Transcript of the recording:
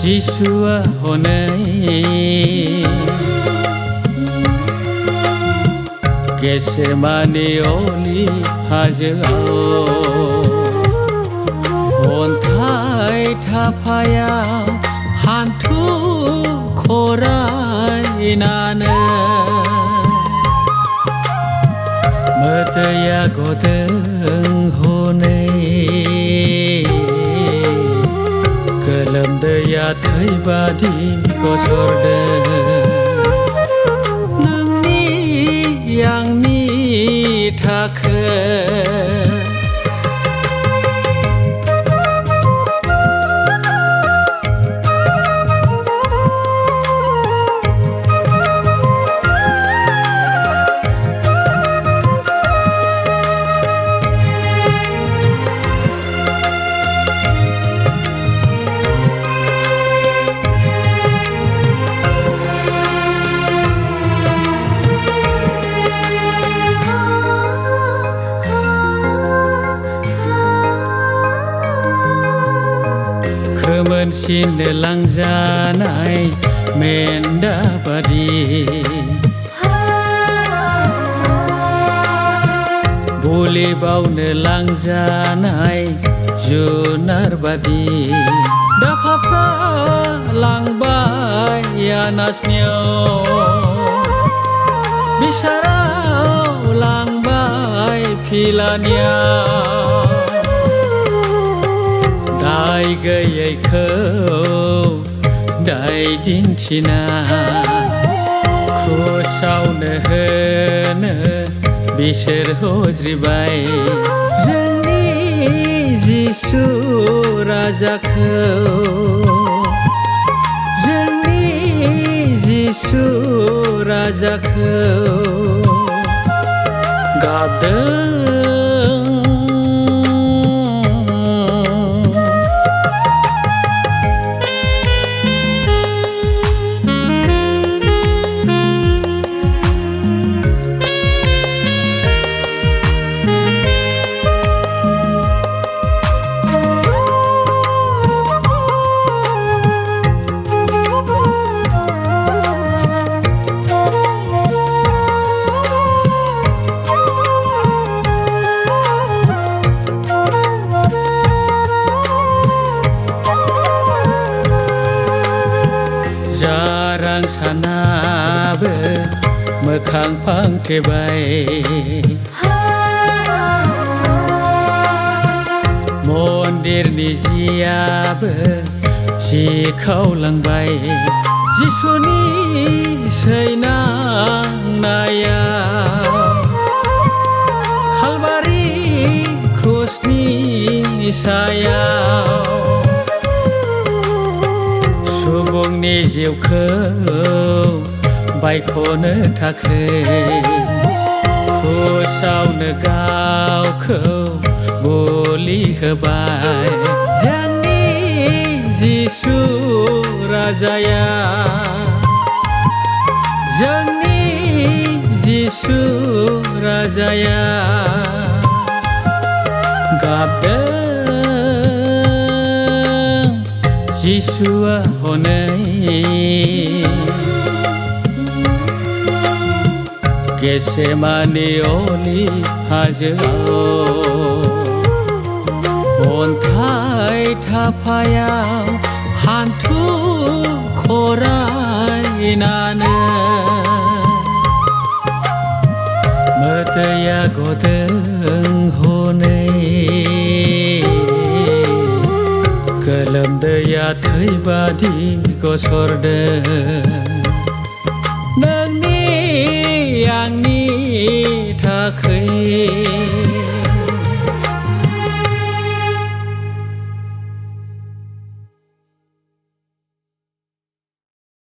जिसुआ हनै गेसेमानि अली हाजोआव अन्थाइ थाफायाव हान्थु खरायनानै मोदैया गदों हनै गोलोमदैया थैबादि गसरदों नोंनि आंनि थाखाय खोमोनसिनो लांजानाय मेन्दा बादि बुलि बावनो लांजानाय जुनार बादि दाफाफ्रा लांबाय आनासनियाव बिसाराव लांबाय फिलानियाव दाय गैयैखौ दाय दिन्थिना क्रुसावनो होनो बिसोर हज्रिबाय जोंनि जिसु राजाखौ जोंनि जिसु राजाखौ गाबदों जारां सानाबो मोखां फांथेबाय मन्दिरनि जियाबो जि खावलांबाय जिसुनि सैनांनाया खालबारि क्रुसनि सायाव सुबुंनि जिउखौ बायख'नो थाखाय क्रुसावनो गावखौ बलि होबाय जोंनि जिसु राजाया जोंनि जिसु राजाया गाबदों जिसुआ हनै गेसेमानि अली हाजोआव अन्थाइ थाफायाव हान्थु खरायनानै मोदैया गदों हनै गोलोमदैया थैबादि गसरदों नोंनि आंनि थाखाय